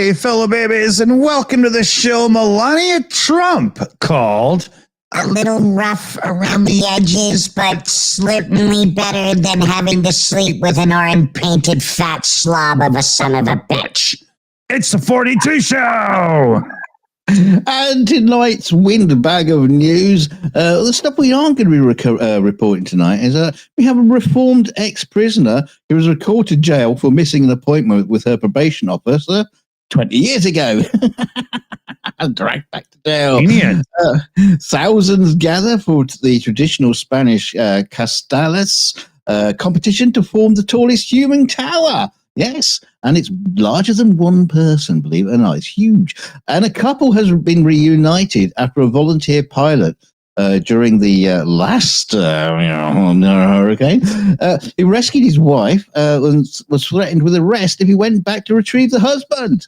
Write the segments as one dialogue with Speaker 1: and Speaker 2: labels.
Speaker 1: you fellow babies, and welcome to the show Melania Trump called
Speaker 2: a little rough around the edges, but certainly better than having to sleep with an orange-painted fat slob of a son of a bitch.
Speaker 1: It's the 42 Show!
Speaker 3: And tonight's windbag of news, the stuff we aren't going to be reporting tonight is we have a reformed ex-prisoner who was recalled to jail for missing an appointment with her probation officer 20 years ago. Dragged back to jail. Thousands gather for the traditional Spanish Castellas competition to form the tallest human tower. Yes, and it's larger than one person, believe it or not. It's huge. And a couple has been reunited after a volunteer pilot during the last hurricane. He rescued his wife and was threatened with arrest if he went back to retrieve the husband.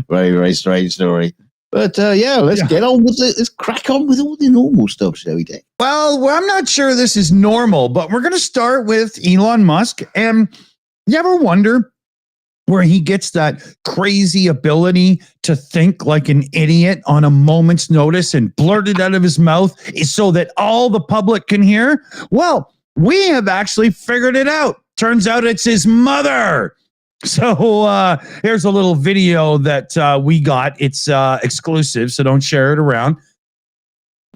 Speaker 3: Very, very strange story. But let's get on with it. Let's crack on with all the normal stuff, shall we, Dick?
Speaker 1: Well, I'm not sure this is normal, but we're going to start with Elon Musk. And you ever wonder where he gets that crazy ability to think like an idiot on a moment's notice and blurt it out of his mouth so that all the public can hear? Well, we have actually figured it out. Turns out it's his mother. So here's a little video that we got. It's exclusive, so don't share it around.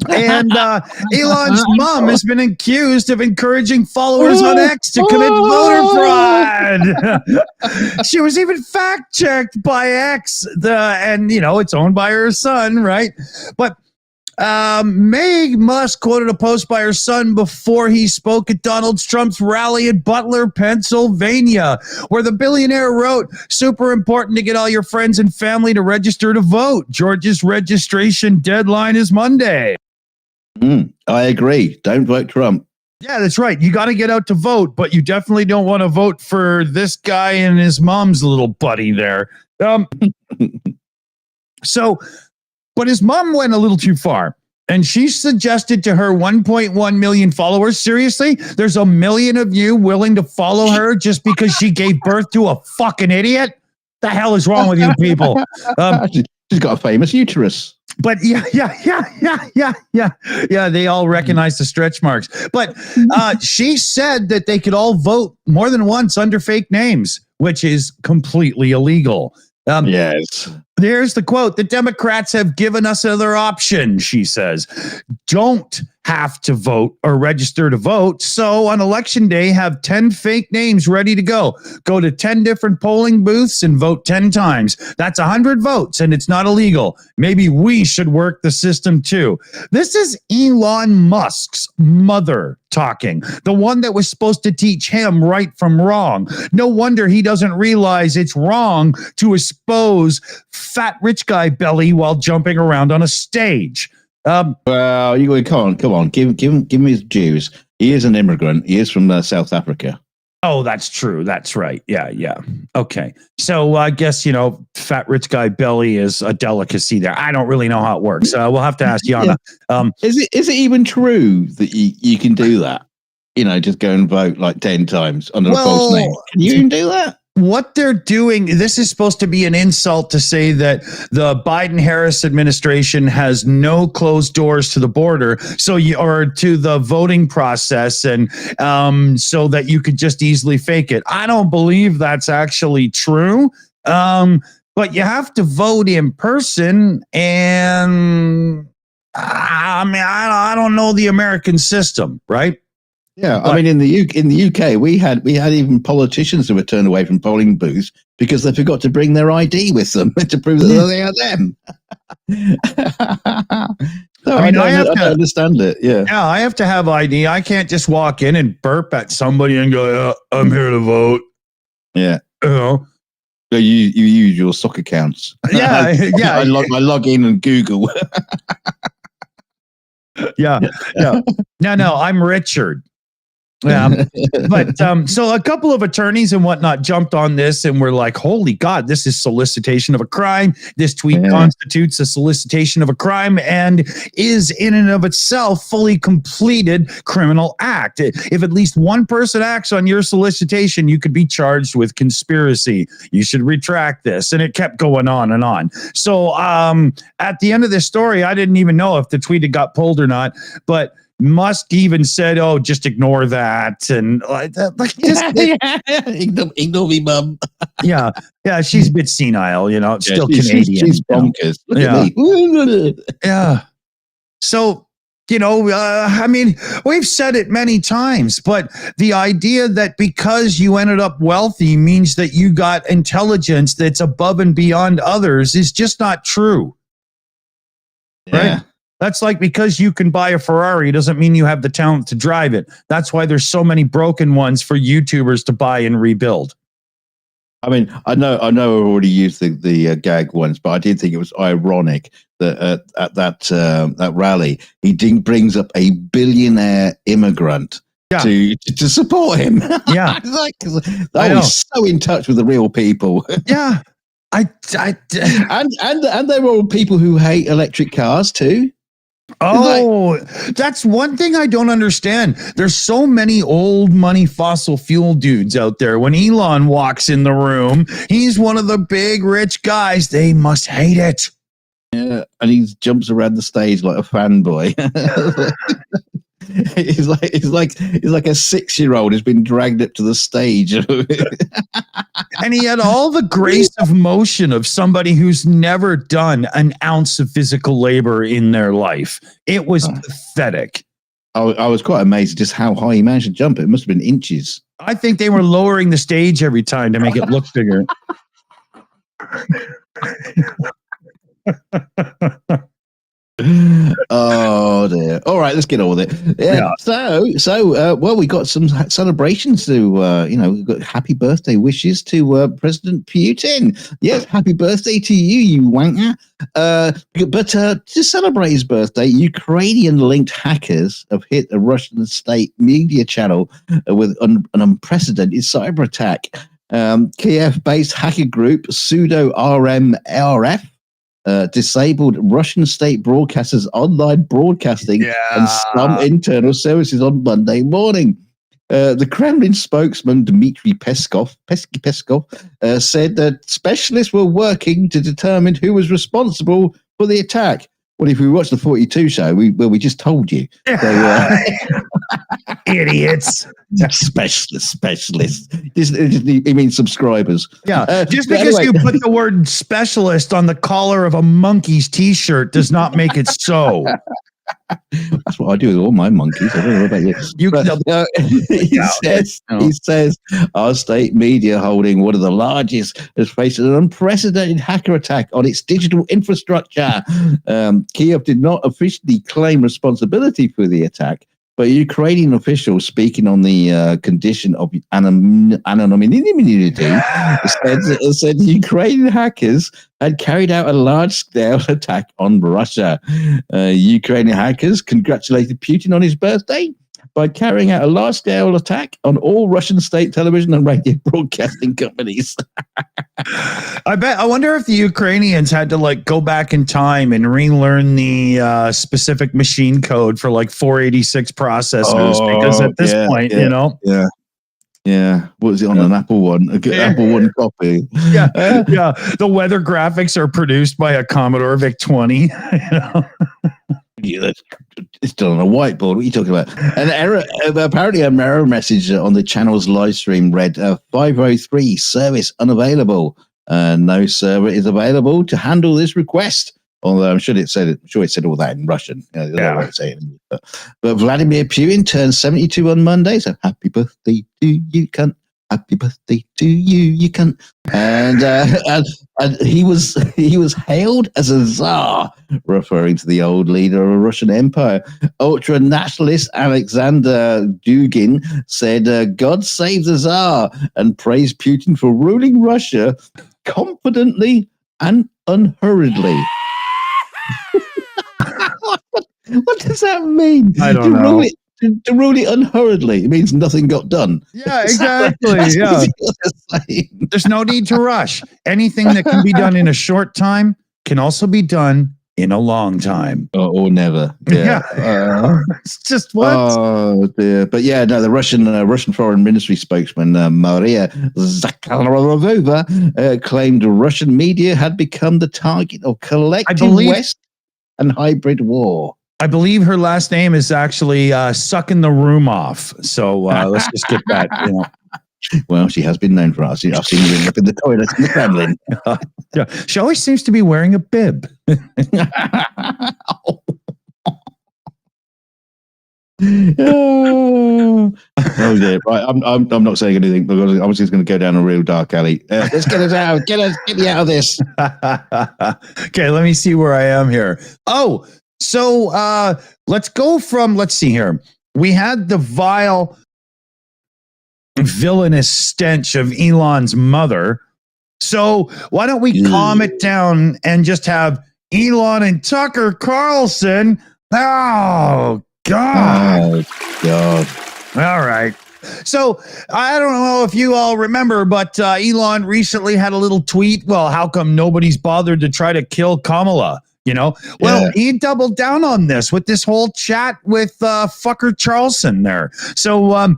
Speaker 1: And Elon's mom has been accused of encouraging followers on X to commit voter fraud. She was even fact-checked by X, and it's owned by her son, right? But Maye Musk quoted a post by her son before he spoke at Donald Trump's rally at Butler, Pennsylvania, where the billionaire wrote, "Super important to get all your friends and family to register to vote. Georgia's registration deadline is Monday."
Speaker 3: I agree. Don't vote Trump.
Speaker 1: Yeah, that's right. You got to get out to vote, but you definitely don't want to vote for this guy and his mom's little buddy there. But his mom went a little too far, and she suggested to her 1.1 million followers, seriously, there's a million of you willing to follow her just because she gave birth to a fucking idiot? The hell is wrong with you people?
Speaker 3: She's got a famous uterus.
Speaker 1: But yeah, they all recognize the stretch marks. But she said that they could all vote more than once under fake names, which is completely illegal.
Speaker 3: Yes.
Speaker 1: There's the quote. "The Democrats have given us another option," she says. "Don't have to vote or register to vote. So on election day, have 10 fake names ready to go. Go to 10 different polling booths and vote 10 times. That's 100 votes, and it's not illegal. Maybe we should work the system too." This is Elon Musk's mother talking, the one that was supposed to teach him right from wrong. No wonder he doesn't realize it's wrong to expose fat rich guy belly while jumping around on a stage.
Speaker 3: Well, come on, give him his dues. He is an immigrant. He is from South Africa.
Speaker 1: Oh, that's true. That's right. Yeah. Okay. So I guess, fat rich guy belly is a delicacy there. I don't really know how it works. We'll have to ask Yana.
Speaker 3: Is it even true that you can do that? Just go and vote like 10 times under a false name. Can you even do that?
Speaker 1: What they're doing, this is supposed to be an insult to say that the Biden-Harris administration has no closed doors to the border, or to the voting process, and so that you could just easily fake it. I don't believe that's actually true. But you have to vote in person, and I don't know the American system, right?
Speaker 3: Yeah, I mean, in the UK, we had even politicians who were turned away from polling booths because they forgot to bring their ID with them to prove that they are them. I don't understand it. Yeah,
Speaker 1: I have to have ID. I can't just walk in and burp at somebody and go, "I'm here to vote."
Speaker 3: Yeah. So you use your soccer accounts.
Speaker 1: Yeah,
Speaker 3: I log in and Google.
Speaker 1: Yeah. No, I'm Richard. Yeah. But so a couple of attorneys and whatnot jumped on this and were like, holy God, this is solicitation of a crime. This tweet constitutes a solicitation of a crime and is in and of itself fully completed criminal act. If at least one person acts on your solicitation, you could be charged with conspiracy. You should retract this. And it kept going on and on. So at the end of this story, I didn't even know if the tweet had got pulled or not, but Musk even said, "Oh, just ignore that," and
Speaker 3: ignore me, mum.
Speaker 1: yeah, she's a bit senile, still Canadian.
Speaker 3: She's bonkers.
Speaker 1: Yeah. So, I mean, we've said it many times, but the idea that because you ended up wealthy means that you got intelligence that's above and beyond others is just not true.
Speaker 3: Yeah.
Speaker 1: Right? That's like because you can buy a Ferrari doesn't mean you have the talent to drive it. That's why there's so many broken ones for YouTubers to buy and rebuild.
Speaker 3: I mean, I know I've already used the gag once, but I did think it was ironic that at that rally, he brings up a billionaire immigrant to support him.
Speaker 1: Yeah.
Speaker 3: I was so in touch with the real people.
Speaker 1: Yeah.
Speaker 3: And they were all people who hate electric cars too.
Speaker 1: Oh, that's one thing I don't understand. There's so many old money fossil fuel dudes out there. When Elon walks in the room, he's one of the big rich guys. They must hate it.
Speaker 3: Yeah, and he jumps around the stage like a fanboy. He's like a 6-year-old who's been dragged up to the stage.
Speaker 1: And he had all the grace of motion of somebody who's never done an ounce of physical labor in their life. It was pathetic.
Speaker 3: I was quite amazed at just how high he managed to jump. It must have been inches.
Speaker 1: I think they were lowering the stage every time to make it look bigger.
Speaker 3: Oh dear! All right, let's get on with it. Yeah. So, well, we got some celebrations to, we've got happy birthday wishes to President Putin. Yes, happy birthday to you wanker. But to celebrate his birthday, Ukrainian-linked hackers have hit a Russian state media channel with an unprecedented cyber attack. Kiev-based hacker group Pseudo RMRF disabled Russian state broadcasters' online broadcasting and some internal services on Monday morning. The Kremlin spokesman Dmitry Peskov said that specialists were working to determine who was responsible for the attack. Well, if we watch the 42 show, we just told you. So,
Speaker 1: idiots.
Speaker 3: Specialists. He means subscribers.
Speaker 1: Yeah. Just because you put the word specialist on the collar of a monkey's t-shirt does not make it so.
Speaker 3: That's what I do with all my monkeys. I don't know about you. He says our state media holding one of the largest has faced an unprecedented hacker attack on its digital infrastructure. Kiev did not officially claim responsibility for the attack, but a Ukrainian official speaking on the condition of anonymity said Ukrainian hackers had carried out a large-scale attack on Russia. Ukrainian hackers congratulated Putin on his birthday by carrying out a large-scale attack on all Russian state television and radio broadcasting companies.
Speaker 1: I wonder if the Ukrainians had to go back in time and relearn the specific machine code for 486 processors because at this point,
Speaker 3: Yeah, what was it on an Apple one? Apple One copy.
Speaker 1: Yeah. The weather graphics are produced by a Commodore VIC-20.
Speaker 3: Yeah, it's done on a whiteboard. What are you talking about? An error. Apparently, a error message on the channel's live stream read 503 service unavailable. No server is available to handle this request. Although I'm sure it said all that in Russian. But Vladimir Putin turned 72 on Monday, so happy birthday to you, cunt. Happy birthday to you cunt. And he was hailed as a czar, referring to the old leader of a Russian empire. Ultra nationalist Alexander Dugin said, "God save the czar," and praised Putin for ruling Russia confidently and unhurriedly. What does that mean?
Speaker 1: I don't know.
Speaker 3: to rule it unhurriedly. It means nothing got done.
Speaker 1: Yeah, exactly.
Speaker 3: That's
Speaker 1: Yeah.
Speaker 3: what they're saying.
Speaker 1: There's no need to rush. Anything that can be done in a short time can also be done in a long time.
Speaker 3: Or never. Yeah.
Speaker 1: It's just what?
Speaker 3: Oh dear. But yeah, no, the Russian Foreign Ministry spokesman Maria Zakharova claimed Russian media had become the target of collective West and hybrid war.
Speaker 1: I believe her last name is actually sucking the room off. So let's just get that. You know.
Speaker 3: Well, she has been known for us. I've seen her up in the toilet in the Kremlin.
Speaker 1: Yeah. She always seems to be wearing a bib.
Speaker 3: Oh dear! Right, I'm not saying anything because I'm just going to go down a real dark alley. Let's get us out. Get me out of this.
Speaker 1: Okay, let me see where I am here. Oh, so let's go from. Let's see here. We had the vile, villainous stench of Elon's mother. So why don't we calm it down and just have Elon and Tucker Carlson? Oh God.
Speaker 3: Oh God.
Speaker 1: All right. So I don't know if you all remember, but Elon recently had a little tweet. Well, how come nobody's bothered to try to kill Kamala? You know, well, he doubled down on this with this whole chat with fucker Charleston there. So,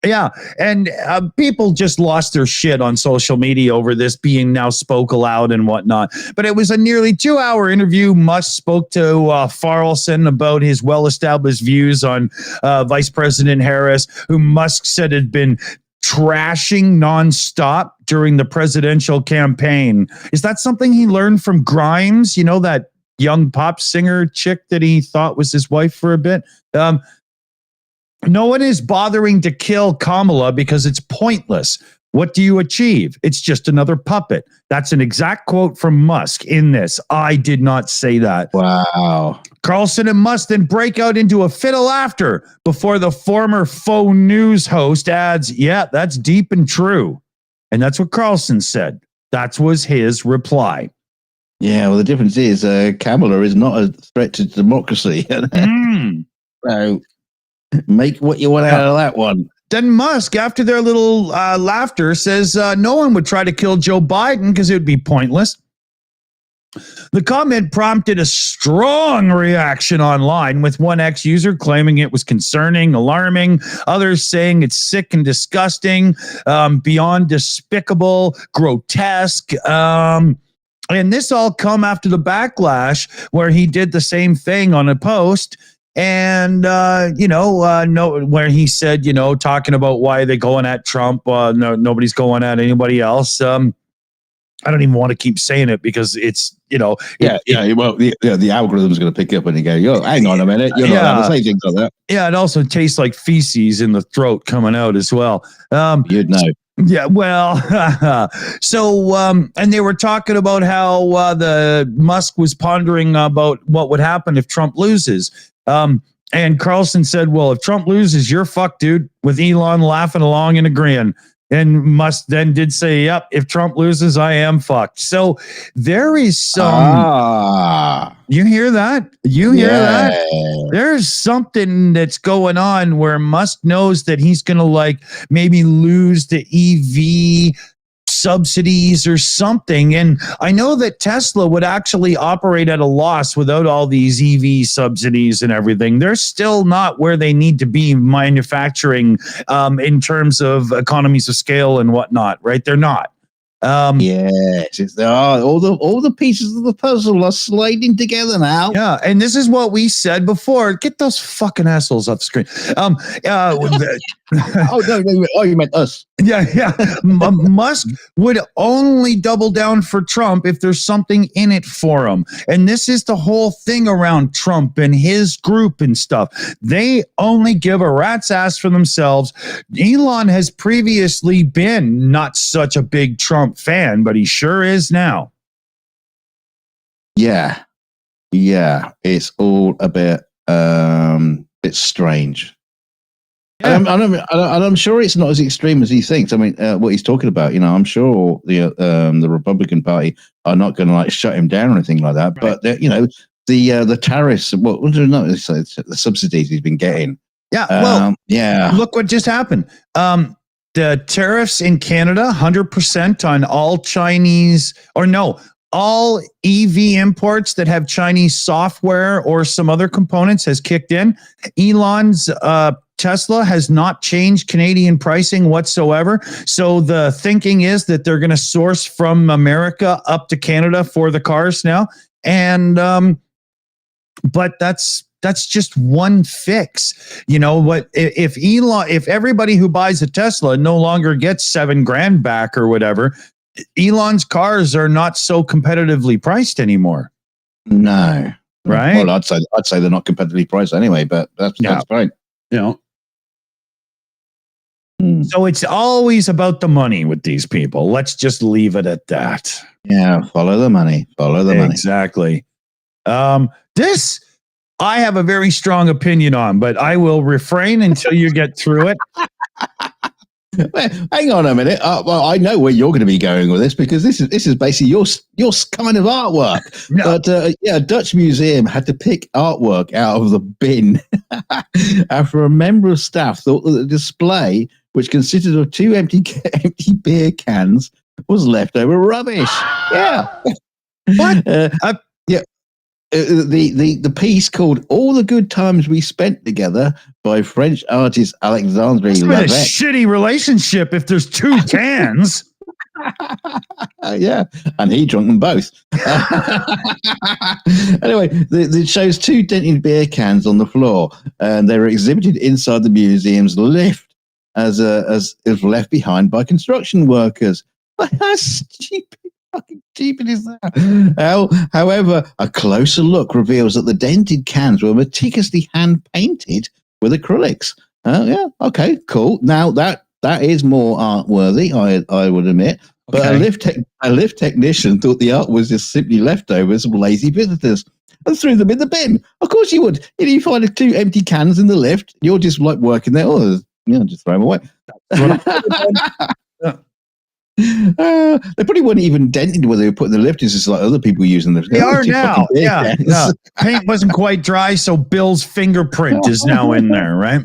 Speaker 1: yeah, and people just lost their shit on social media over this being now spoke aloud and whatnot. But it was a nearly 2-hour interview. Musk spoke to Farrelson about his well-established views on Vice President Harris, who Musk said had been trashing nonstop during the presidential campaign. Is that something he learned from Grimes? You know, that young pop singer chick that he thought was his wife for a bit? No one is bothering to kill Kamala because it's pointless. What do you achieve? It's just another puppet. That's an exact quote from Musk in this. I did not say that.
Speaker 3: Wow.
Speaker 1: Carlson and Musk then break out into a fit of laughter before the former faux news host adds, yeah, that's deep and true. And that's what Carlson said. That was his reply.
Speaker 3: Yeah, well, the difference is Kamala is not a threat to democracy. So make what you want out of that one.
Speaker 1: Then Musk, after their little laughter, says no one would try to kill Joe Biden because it would be pointless. The comment prompted a strong reaction online, with one ex-user claiming it was concerning, alarming, others saying it's sick and disgusting, beyond despicable, grotesque. And this all come after the backlash where he did the same thing on a post. And, where he said, talking about why they're going at Trump, nobody's going at anybody else. I don't even want to keep saying it because it's, well, the algorithm's going to pick up and you go, yo, hang on a minute. You're not allowed to say things like that. Yeah, it also tastes like feces in the throat coming out as well.
Speaker 3: You'd know.
Speaker 1: Yeah, well, so, and they were talking about how the Musk was pondering about what would happen if Trump loses. And Carlson said, well, if Trump loses, you're fucked, dude, with Elon laughing along and agreeing. And Musk then did say, yep, if Trump loses, I am fucked. So there is some, you hear that? You hear that? There's something that's going on where Musk knows that he's going to maybe lose the EV subsidies or something. And I know that Tesla would actually operate at a loss without all these EV subsidies and everything. They're still not where they need to be manufacturing in terms of economies of scale and whatnot, right? They're not.
Speaker 3: Yes, all the pieces of the puzzle are sliding together now.
Speaker 1: Yeah, and this is what we said before. Get those fucking assholes off the screen.
Speaker 3: Oh, you meant us.
Speaker 1: Yeah. Musk would only double down for Trump if there's something in it for him. And this is the whole thing around Trump and his group and stuff. They only give a rat's ass for themselves. Elon has previously been not such a big Trump fan, but he sure is now.
Speaker 3: Yeah. It's all a bit strange. Yeah. And I'm sure it's not as extreme as he thinks. I mean, what he's talking about, I'm sure the Republican Party are not going to shut him down or anything like that. Right. But the tariffs, the subsidies he's been getting
Speaker 1: Yeah. Well,
Speaker 3: yeah.
Speaker 1: look what just happened. The tariffs in Canada, 100% on all Chinese, or no, all EV imports that have Chinese software or some other components has kicked in. Elon's Tesla has not changed Canadian pricing whatsoever. So the thinking is that they're going to source from America up to Canada for the cars now. And, but that's just one fix. You know what? If everybody who buys a Tesla no longer gets $7,000 back or whatever, Elon's cars are not so competitively priced anymore.
Speaker 3: No,
Speaker 1: right?
Speaker 3: Well, I'd say they're not competitively priced anyway, but that's fine.
Speaker 1: You know. So it's always about the money with these people. Let's just leave it at that.
Speaker 3: Yeah, follow the money. Follow the money.
Speaker 1: Exactly. This I have a very strong opinion on, but I will refrain until you get through it.
Speaker 3: Well, hang on a minute. Well, I know where you're going to be going with this because this is basically your kind of artwork. No. But a Dutch museum had to pick artwork out of the bin after a member of staff thought that the display, which consisted of 2 empty beer cans, was leftover rubbish. Yeah.
Speaker 1: What?
Speaker 3: Yeah. The piece called "All the Good Times We Spent Together" by French artist Alexandre Lavec.
Speaker 1: A shitty relationship if there's 2 cans.
Speaker 3: Yeah, and he drunk them both. Anyway, it shows 2 dented beer cans on the floor, and they were exhibited inside the museum's lift as if left behind by construction workers. How stupid! Fucking stupid is that? However, a closer look reveals that the dented cans were meticulously hand painted with acrylics. Yeah, okay, cool. Now that is more art worthy, I would admit. But okay. a lift technician thought the art was just simply leftovers from lazy visitors and threw them in the bin. Of course you would. If you find 2 empty cans in the lift, you're just like working there. Oh, just throw them away. They probably weren't even dented where they were putting the lift. It's just like other people using them.
Speaker 1: They are now. Yeah. Paint wasn't quite dry, so Bill's fingerprint is now in there, right?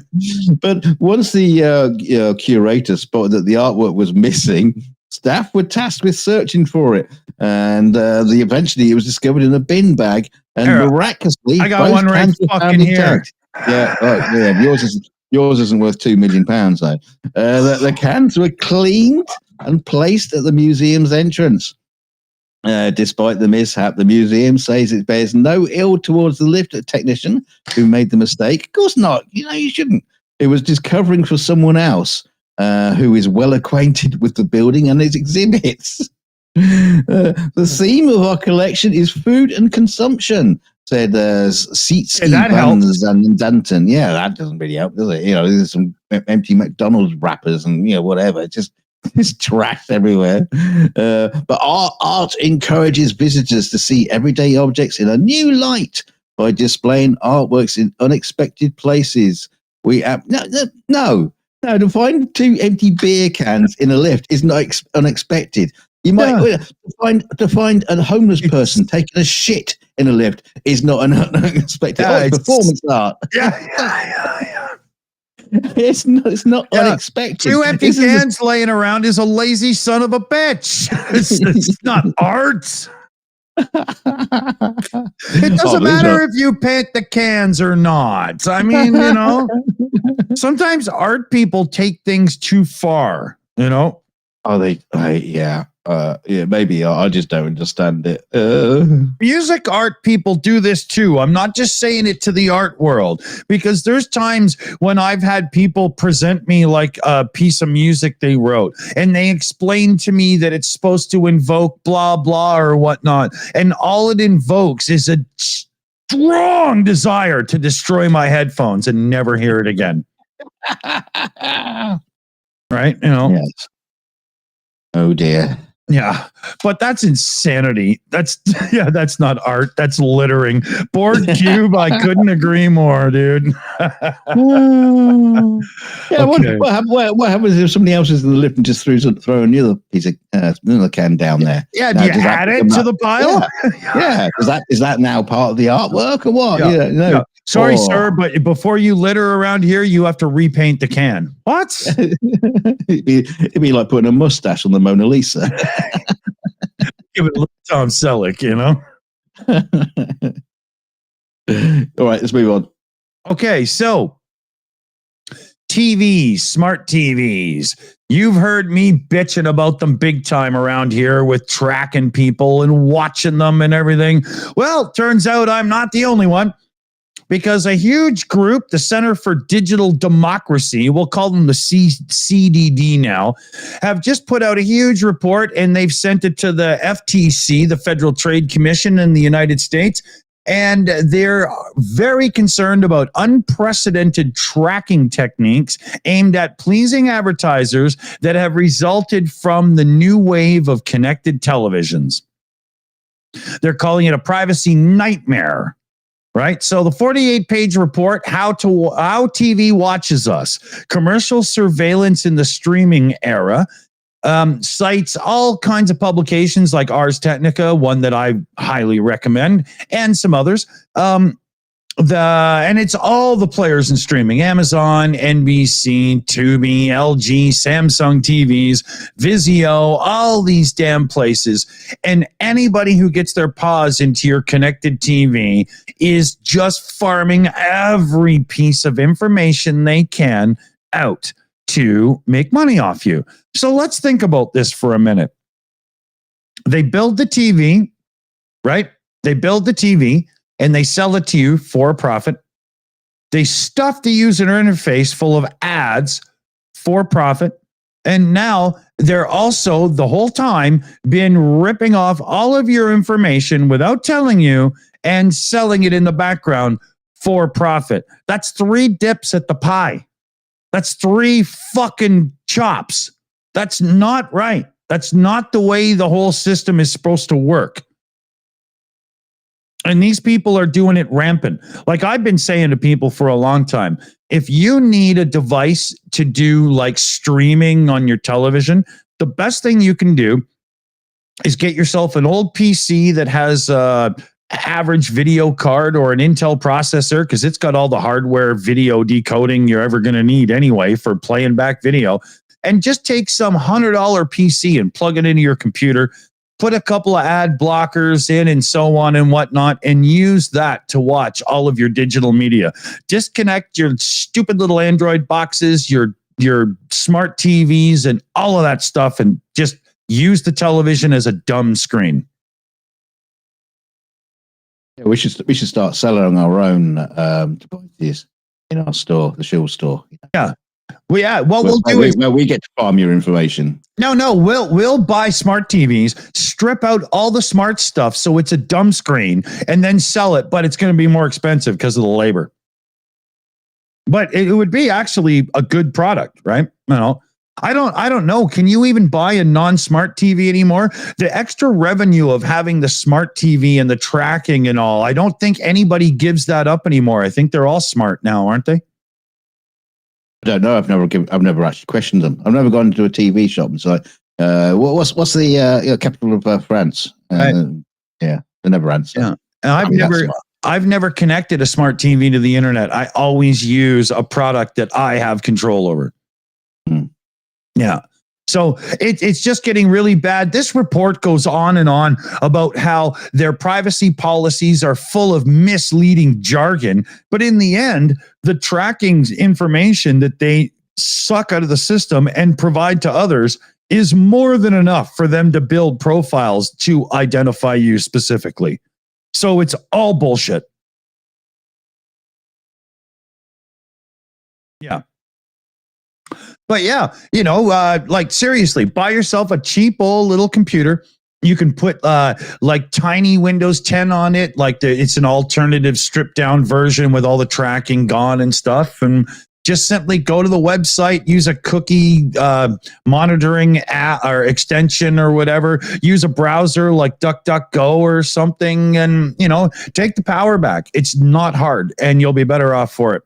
Speaker 3: But once the curator spotted that the artwork was missing, staff were tasked with searching for it, and eventually it was discovered in a bin bag. And miraculously,
Speaker 1: I got one right fucking here.
Speaker 3: Yeah. Yours isn't worth £2 million, though. The cans were cleaned and placed at the museum's entrance. Despite the mishap, the museum says it bears no ill towards the lift technician who made the mistake. Of course not. You shouldn't. It was just covering for someone else who is well acquainted with the building and its exhibits. The theme of our collection is food and consumption, said Seatsky Buns and Danton. Yeah, that doesn't really help, does it? There's some empty McDonald's wrappers and whatever. It's trash everywhere. But our art encourages visitors to see everyday objects in a new light by displaying artworks in unexpected places. No. To find 2 empty beer cans in a lift is not unexpected. You might to find a homeless person taking a shit in a lift is not unexpected. It's performance art.
Speaker 1: Yeah.
Speaker 3: It's not unexpected.
Speaker 1: 2 empty cans laying around is a lazy son of a bitch. It's not art. It doesn't matter if you paint the cans or not. I mean, sometimes art people take things too far,
Speaker 3: Oh, maybe I just don't understand it.
Speaker 1: Music art people do this too. I'm not just saying it to the art world, because there's times when I've had people present me like a piece of music they wrote, and they explain to me that it's supposed to invoke blah, blah, or whatnot. And all it invokes is a strong desire to destroy my headphones and never hear it again. Right?
Speaker 3: Yes. Oh dear.
Speaker 1: Yeah, but that's insanity. That's not art. That's littering. Bored Cube, I couldn't agree more, dude.
Speaker 3: What happens if somebody else is in the lift and just throw another piece of another can down there?
Speaker 1: Yeah, do you add it to the pile?
Speaker 3: Yeah. Is that now part of the artwork or what?
Speaker 1: Yeah. Sorry,
Speaker 3: Oh.
Speaker 1: sir, but before you litter around here, you have to repaint the can. What?
Speaker 3: It'd be like putting a mustache on the Mona Lisa.
Speaker 1: Give it a little Tom Selleck, you know?
Speaker 3: All right, let's move on.
Speaker 1: Okay, so TVs, smart TVs. You've heard me bitching about them big time around here with tracking people and watching them and everything. Well, turns out I'm not the only one, because a huge group, the Center for Digital Democracy, we'll call them the CDD now, have just put out a huge report, and they've sent it to the FTC, the Federal Trade Commission in the United States. And they're very concerned about unprecedented tracking techniques aimed at pleasing advertisers that have resulted from the new wave of connected televisions. They're calling it a privacy nightmare. Right. So the 48-page report, how TV watches us, commercial surveillance in the streaming era, cites all kinds of publications like Ars Technica, one that I highly recommend, and some others. And it's all the players in streaming: Amazon, NBC, Tubi, LG, Samsung TVs, Vizio, all these damn places. And anybody who gets their paws into your connected TV is just farming every piece of information they can out to make money off you. So let's think about this for a minute. They build the TV, right? They build the TV and they sell it to you for a profit. They stuff the user interface full of ads for profit. And now they're also the whole time been ripping off all of your information without telling you and selling it in the background for profit. That's 3 dips at the pie. That's 3 fucking chops. That's not right. That's not the way the whole system is supposed to work. And these people are doing it rampant. Like I've been saying to people for a long time, if you need a device to do like streaming on your television, the best thing you can do is get yourself an old PC that has a average video card or an Intel processor, because it's got all the hardware video decoding you're ever going to need anyway for playing back video. And just take some $100 PC and plug it into your computer, put a couple of ad blockers in and so on and whatnot, and use that to watch all of your digital media. Disconnect your stupid little Android boxes, your smart TVs and all of that stuff, and just use the television as a dumb screen.
Speaker 3: Yeah, we should start selling our own devices in our store, the Shills store.
Speaker 1: Yeah. Well, yeah. What
Speaker 3: Where,
Speaker 1: we'll do is
Speaker 3: where we get to farm your information.
Speaker 1: No, we'll buy smart TVs, strip out all the smart stuff so it's a dumb screen, and then sell it, but it's going to be more expensive because of the labor. But it would be actually a good product, right? You know, I don't know. Can you even buy a non-smart TV anymore? The extra revenue of having the smart TV and the tracking and all, I don't think anybody gives that up anymore. I think they're all smart now, aren't they?
Speaker 3: I don't know. I've never actually questioned them. I've never gone into a TV shop and said, "What's the capital of France?" Yeah, they never answer.
Speaker 1: Yeah, and I've never connected a smart TV to the internet. I always use a product that I have control over. Yeah. So it's just getting really bad. This report goes on and on about how their privacy policies are full of misleading jargon. But in the end, the tracking information that they suck out of the system and provide to others is more than enough for them to build profiles to identify you specifically. So it's all bullshit. Yeah. But yeah, you know, like seriously, buy yourself a cheap old little computer. You can put like tiny Windows 10 on it. Like it's an alternative stripped down version with all the tracking gone and stuff. And just simply go to the website, use a cookie monitoring app or extension or whatever. Use a browser like DuckDuckGo or something, and you know, take the power back. It's not hard, and you'll be better off for it.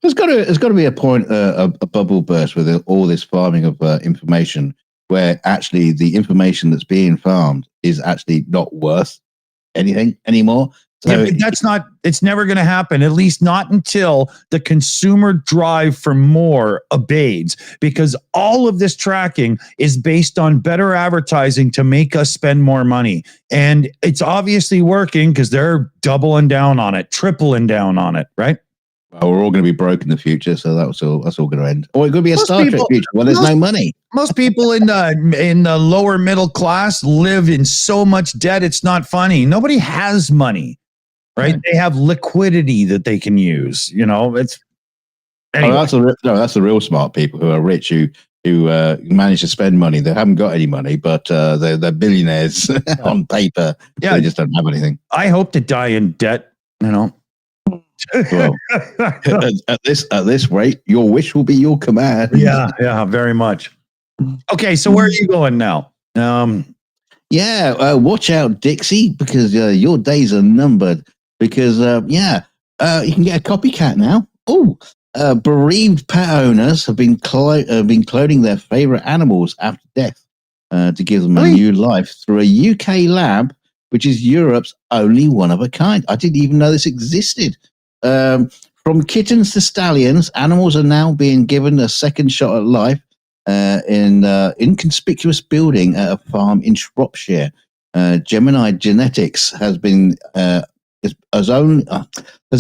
Speaker 3: There's got to be a point, a bubble burst with all this farming of information, where actually the information that's being farmed is actually not worth anything anymore.
Speaker 1: Yeah, but that's not, it's never going to happen, at least not until the consumer drive for more abates, because all of this tracking is based on better advertising to make us spend more money. And it's obviously working because they're doubling down on it, tripling down on it, right?
Speaker 3: Well, we're all going to be broke in the future, so that's all going to end. Or it could be a Star Trek future. Well, there's no money.
Speaker 1: Most people in the lower middle class live in so much debt, it's not funny. Nobody has money. Right, yeah. They have liquidity that they can use. It's anyway.
Speaker 3: That's the real smart people who are rich who manage to spend money. They haven't got any money, but they're billionaires on paper. Yeah, they just don't have anything.
Speaker 1: I hope to die in debt.
Speaker 3: Well, at this rate, your wish will be your command.
Speaker 1: Yeah, very much. Okay, so where are you going now?
Speaker 3: Watch out, Dixie, because your days are numbered. Because, you can get a copycat now. Bereaved pet owners have been cloning their favorite animals after death to give them a new life through a UK lab, which is Europe's only one of a kind. I didn't even know this existed. From kittens to stallions, animals are now being given a second shot at life in an inconspicuous building at a farm in Shropshire. Gemini Genetics has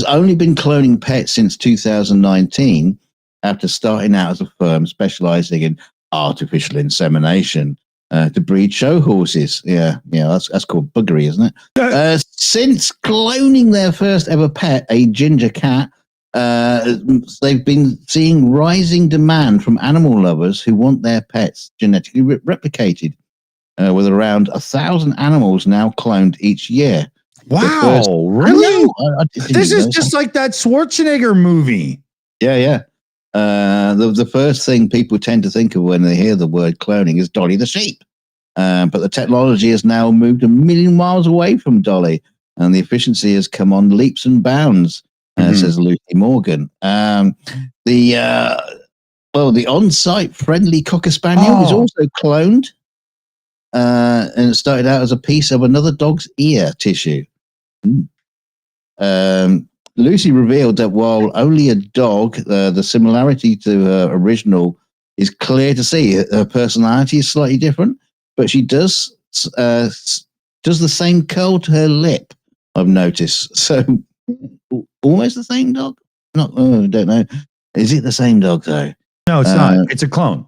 Speaker 3: only been cloning pets since 2019 after starting out as a firm specializing in artificial insemination to breed show horses. That's called buggery, isn't it? Since cloning their first ever pet, a ginger cat, they've been seeing rising demand from animal lovers who want their pets genetically replicated, with around 1,000 animals now cloned each year.
Speaker 1: Wow, really? This is just like that Schwarzenegger movie.
Speaker 3: Yeah. The first thing people tend to think of when they hear the word cloning is Dolly the sheep. But the technology has now moved a million miles away from Dolly, and the efficiency has come on leaps and bounds, says Lucy Morgan. The on-site friendly Cocker Spaniel is also cloned, and it started out as a piece of another dog's ear tissue. Lucy revealed that while only a dog, the similarity to her original is clear to see. Her personality is slightly different, but she does the same curl to her lip, I've noticed. So almost the same dog? I don't know. Is it the same dog though?
Speaker 1: No, it's not. It's a clone.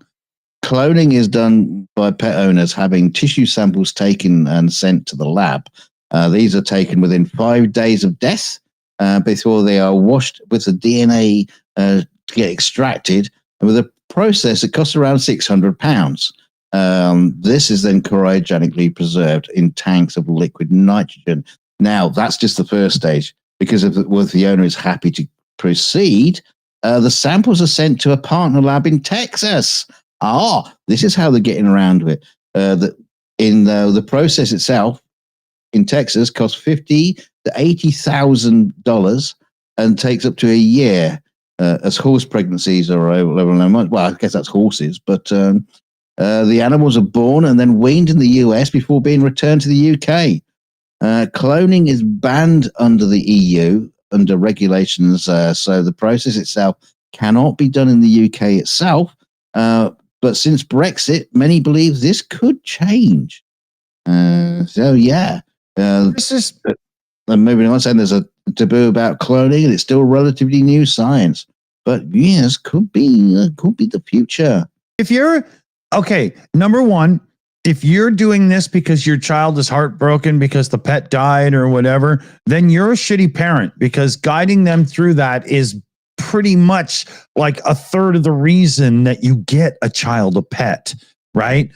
Speaker 3: Cloning is done by pet owners having tissue samples taken and sent to the lab. These are taken within 5 days of death before they are washed with the DNA to get extracted, and with a process that costs around £600. This is then cryogenically preserved in tanks of liquid nitrogen. Now, that's just the first stage, because if the owner is happy to proceed, the samples are sent to a partner lab in Texas. This is how they're getting around it. The process itself in Texas costs $50,000 to $80,000 and takes up to a year, as horse pregnancies are over 11 months. Well, I guess that's horses, but the animals are born and then weaned in the US before being returned to the UK. Cloning is banned under the EU under regulations, so the process itself cannot be done in the UK itself. But since Brexit, many believe this could change. This is moving on. Saying there's a taboo about cloning, and it's still relatively new science. But yes, could be the future.
Speaker 1: If you're number one, if you're doing this because your child is heartbroken because the pet died or whatever, then you're a shitty parent, because guiding them through that is pretty much like a third of the reason that you get a child a pet, right?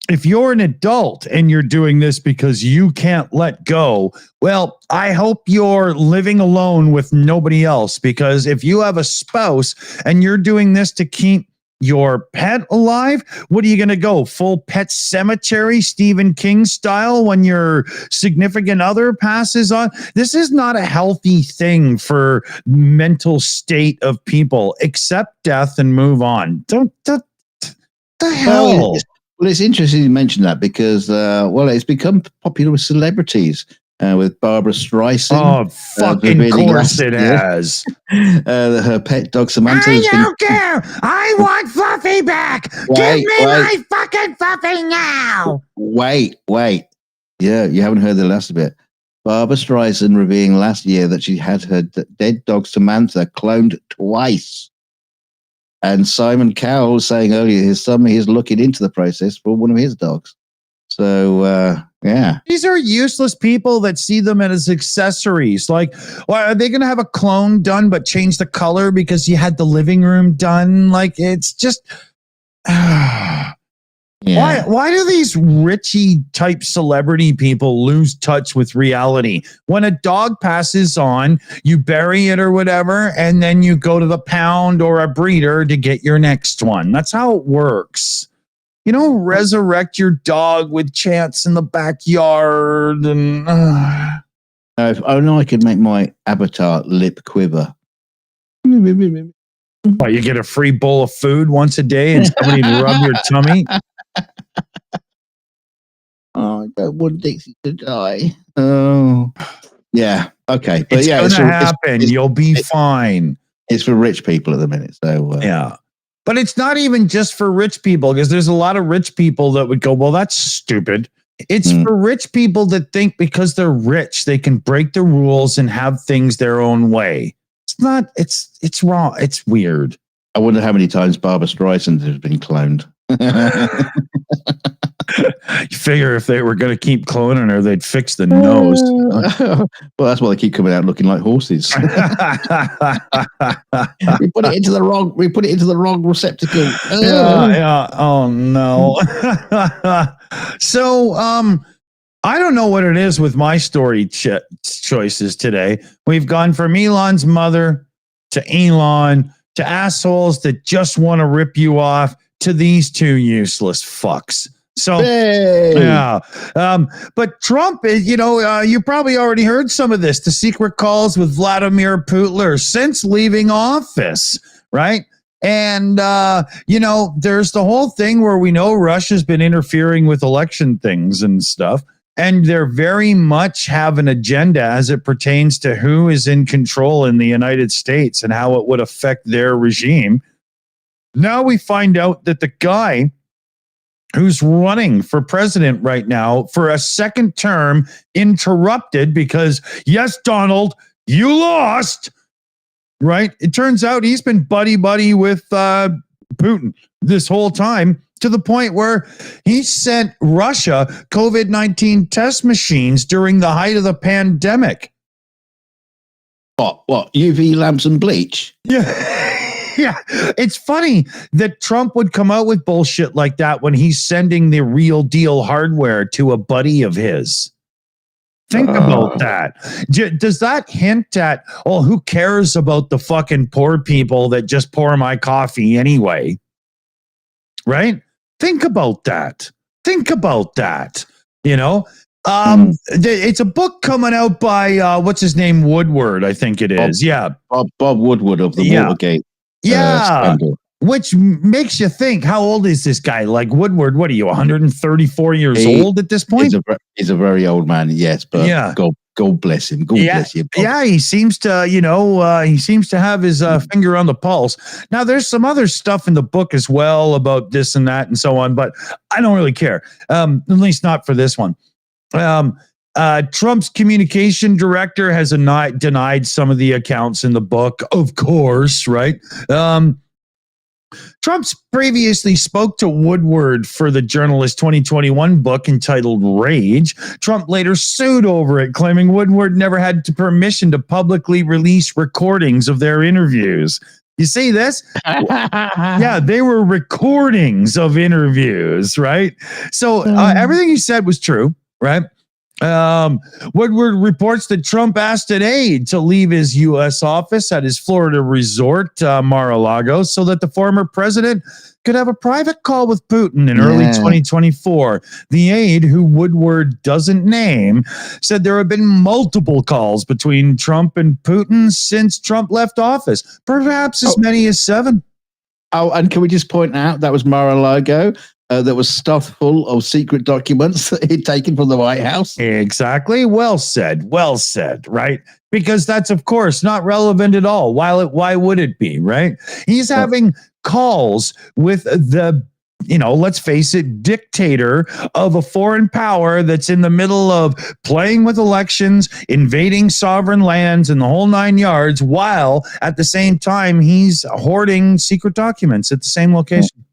Speaker 1: If you're an adult and you're doing this because you can't let go, well, I hope you're living alone with nobody else, because if you have a spouse and you're doing this to keep your pet alive, what are you going to go full Pet Cemetery, Stephen King style, when your significant other passes on? This is not a healthy thing for mental state of people. Accept death and move on. Don't the hell.
Speaker 3: Well, it's interesting you mention that, because it's become popular with celebrities. with Barbara Streisand.
Speaker 1: Oh, fucking
Speaker 3: revealing
Speaker 1: course
Speaker 3: last
Speaker 1: it
Speaker 3: year,
Speaker 1: has.
Speaker 3: her pet dog Samantha.
Speaker 2: I don't care. I want Fluffy back. Give me my fucking Fluffy now.
Speaker 3: Wait. Yeah, you haven't heard the last bit. Barbara Streisand revealing last year that she had her dead dog Samantha cloned twice. And Simon Cowell was saying earlier his son is looking into the process for one of his dogs. So, yeah.
Speaker 1: These are useless people that see them as accessories. Like, well, are they going to have a clone done but change the color because you had the living room done? Like, it's just...
Speaker 3: Yeah.
Speaker 1: Why do these Richie type celebrity people lose touch with reality? When a dog passes on, you bury it or whatever, and then you go to the pound or a breeder to get your next one. That's how it works. You don't resurrect your dog with chance in the backyard. And
Speaker 3: If only I could make my avatar lip quiver.
Speaker 1: What, you get a free bowl of food once a day and somebody to rub your tummy?
Speaker 3: Oh, I don't want Dixie to die. Oh, yeah. Okay, but
Speaker 1: It's
Speaker 3: yeah,
Speaker 1: gonna happen. You'll be fine.
Speaker 3: It's for rich people at the minute. So
Speaker 1: yeah, but it's not even just for rich people, because there's a lot of rich people that would go, well, that's stupid. It's for rich people that think because they're rich, they can break the rules and have things their own way. It's not. It's wrong. It's weird.
Speaker 3: I wonder how many times Barbara Streisand has been cloned.
Speaker 1: You figure if they were going to keep cloning her, they'd fix the nose.
Speaker 3: Well, that's why they keep coming out looking like horses. We put it into the wrong receptacle.
Speaker 1: Yeah. Oh no. So, I don't know what it is with my story choices today. We've gone from Elon's mother to Elon to assholes that just want to rip you off to these two useless fucks. So, yeah. But Trump, you probably already heard some of this, the secret calls with Vladimir Putin since leaving office, right? And, there's the whole thing where we know Russia's been interfering with election things and stuff. And they're very much have an agenda as it pertains to who is in control in the United States and how it would affect their regime. Now we find out that the guy who's running for president right now for a second term interrupted because, yes, Donald, you lost, right? It turns out he's been buddy-buddy with Putin this whole time, to the point where he sent Russia COVID-19 test machines during the height of the pandemic.
Speaker 3: What? UV lamps and bleach?
Speaker 1: Yeah. Yeah, it's funny that Trump would come out with bullshit like that when he's sending the real deal hardware to a buddy of his. Think about that. Does that hint at, who cares about the fucking poor people that just pour my coffee anyway? Right? Think about that. It's a book coming out by, what's his name? Woodward, I think it is.
Speaker 3: Bob Woodward of the Watergate.
Speaker 1: Which makes you think, how old is this guy? Like Woodward, what are you, 134 years old at this point?
Speaker 3: He's a very old man, yes, but God bless him. God bless you. Bob.
Speaker 1: Yeah, he seems to, have his finger on the pulse. Now, there's some other stuff in the book as well about this and that and so on, but I don't really care, at least not for this one. Trump's communication director has denied some of the accounts in the book, of course, right? Trump's previously spoke to Woodward for the Journalist 2021 book entitled Rage. Trump later sued over it, claiming Woodward never had permission to publicly release recordings of their interviews. You see this? Yeah, they were recordings of interviews, right? So everything he said was true, right? Woodward reports that Trump asked an aide to leave his U.S. office at his Florida resort, Mar-a-Lago, so that the former president could have a private call with Putin in early 2024. The aide, who Woodward doesn't name, said there have been multiple calls between Trump and Putin since Trump left office, perhaps as many as 7.
Speaker 3: Oh, and can we just point out that was Mar-a-Lago? that was stuffed full of secret documents that he'd taken from the White House.
Speaker 1: Exactly. Well said. Well said. Right. Because that's, of course, not relevant at all. Why would it be? Right. He's having calls with the, let's face it, dictator of a foreign power that's in the middle of playing with elections, invading sovereign lands, and the whole 9 yards, while at the same time he's hoarding secret documents at the same location.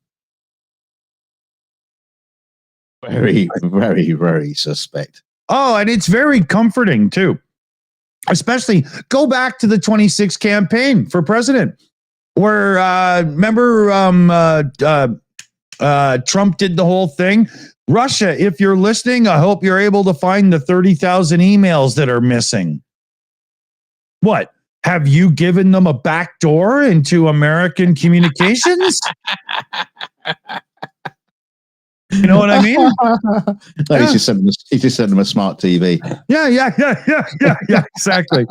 Speaker 3: Very, very, very suspect.
Speaker 1: Oh, and it's very comforting too. Especially go back to the 26 campaign for president, where remember Trump did the whole thing. Russia, if you're listening, I hope you're able to find the 30,000 emails that are missing. What? Have you given them a back door into American communications? You know what I mean?
Speaker 3: No, he just sent them a smart TV.
Speaker 1: Yeah, exactly.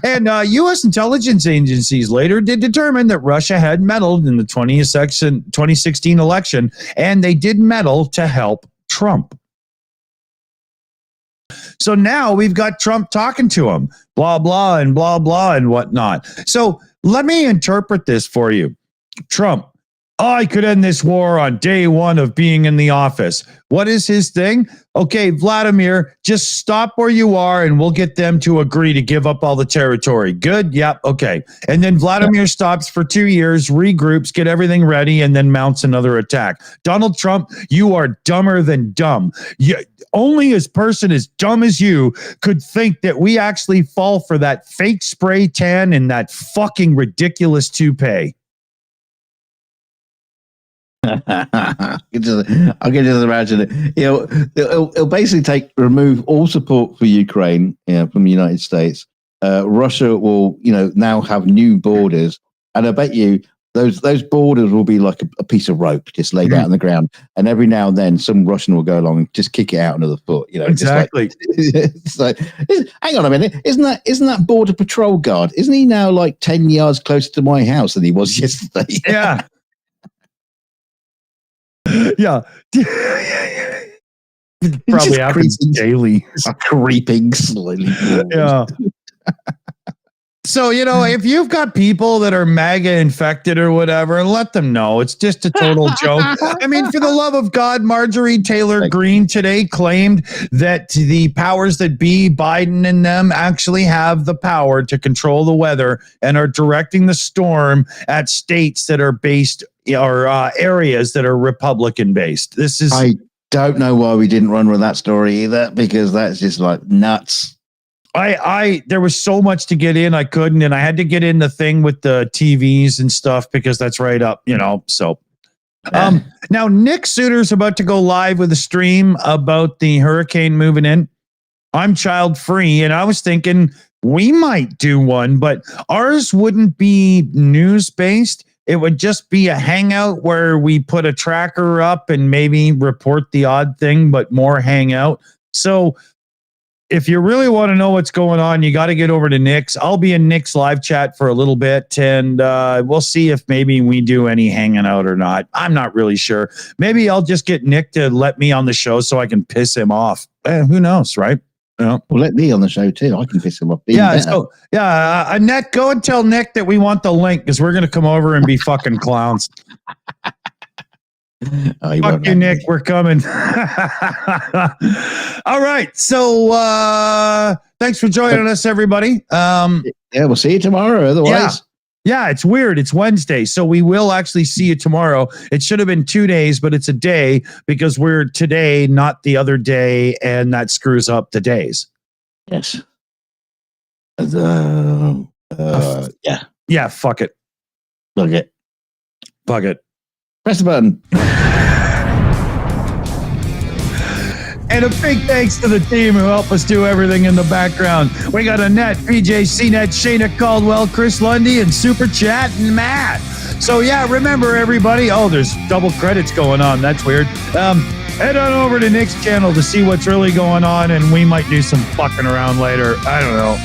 Speaker 1: And U.S. intelligence agencies later did determine that Russia had meddled in the 2016 election, and they did meddle to help Trump. So now we've got Trump talking to him, blah, blah, and whatnot. So let me interpret this for you. Trump, I could end this war on day one of being in the office. What is his thing? Okay, Vladimir, just stop where you are and we'll get them to agree to give up all the territory. Good? Yep. Okay. And then Vladimir stops for 2 years, regroups, get everything ready, and then mounts another attack. Donald Trump, you are dumber than dumb. Only a person as dumb as you could think that we actually fall for that fake spray tan and that fucking ridiculous toupee.
Speaker 3: I can just imagine it. It'll basically remove all support for Ukraine from the United States. Russia will, now have new borders, and I bet you those borders will be like a piece of rope just laid out on the ground, and every now and then some Russian will go along and just kick it out another foot.
Speaker 1: Exactly.
Speaker 3: Hang on a minute, isn't that border patrol guard? Isn't he now like 10 yards closer to my house than he was yesterday?
Speaker 1: Yeah. Yeah. Probably happens daily.
Speaker 3: Creeping slowly.
Speaker 1: Yeah. So, if you've got people that are MAGA infected or whatever, let them know. It's just a total joke. I mean, for the love of God, Marjorie Taylor Greene today claimed that the powers that be, Biden and them, actually have the power to control the weather and are directing the storm at states that are based or areas that are Republican based. I
Speaker 3: don't know why we didn't run with that story either, because that's just like nuts.
Speaker 1: There was so much to get in, I couldn't, and I had to get in the thing with the TVs and stuff because that's right up, so. Now Nick Suter's about to go live with a stream about the hurricane moving in. I'm child free, and I was thinking we might do one, but ours wouldn't be news based. It would just be a hangout where we put a tracker up and maybe report the odd thing, but more hangout. So if you really want to know what's going on, you got to get over to Nick's. I'll be in Nick's live chat for a little bit, and we'll see if maybe we do any hanging out or not. I'm not really sure. Maybe I'll just get Nick to let me on the show so I can piss him off. Who knows, right?
Speaker 3: Well, let me on the show too. I can piss him off.
Speaker 1: Annette, go and tell Nick that we want the link because we're going to come over and be fucking clowns. Fuck you, Nick. We're coming. All right. So thanks for joining us, everybody.
Speaker 3: We'll see you tomorrow. Otherwise.
Speaker 1: Yeah, it's weird. It's Wednesday, so we will actually see you tomorrow. It should have been 2 days, but it's a day because we're today, not the other day, and that screws up the days.
Speaker 3: Yes. Yeah.
Speaker 1: Yeah, fuck it.
Speaker 3: Fuck it.
Speaker 1: Fuck it.
Speaker 3: Press the button.
Speaker 1: And a big thanks to the team who helped us do everything in the background. We got Annette, PJ, CNET, Shayna Caldwell, Chris Lundy, and Super Chat and Matt. So yeah, remember everybody. Oh, there's double credits going on. That's weird. Head on over to Nick's channel to see what's really going on, and we might do some fucking around later. I don't know.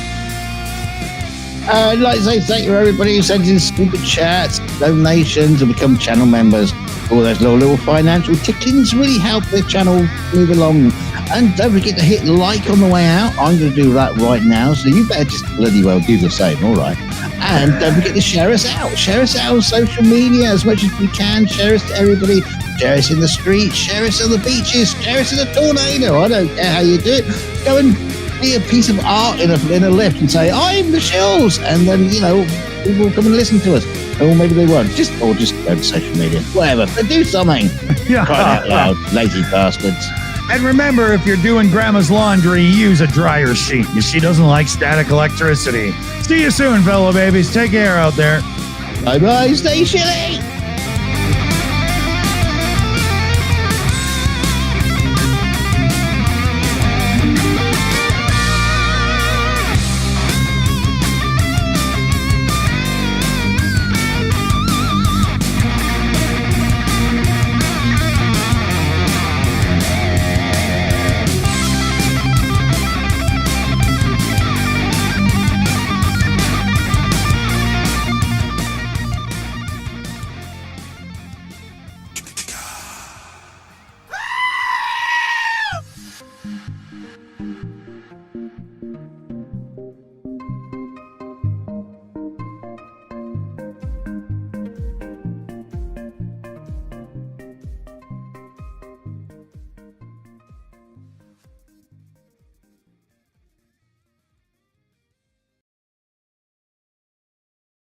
Speaker 3: I'd like to say thank you to everybody who sent in super chats, donations, and become channel members. All those little financial ticklings really help the channel move along. And don't forget to hit like on the way out. I'm going to do that right now, so you better just bloody well do the same, all right? And don't forget to share us out. Share us out on social media as much as we can. Share us to everybody. Share us in the streets. Share us on the beaches. Share us in a tornado. I don't care how you do it. Go and be a piece of art in a lift and say, I'm the Shills. And then, people will come and listen to us. Or maybe they won't. Just go to social media. Whatever. But do something.
Speaker 1: Yeah.
Speaker 3: Crying out loud. Lazy bastards.
Speaker 1: And remember, if you're doing grandma's laundry, use a dryer sheet. She doesn't like static electricity. See you soon, fellow babies. Take care out there.
Speaker 3: Bye-bye. Stay shilly.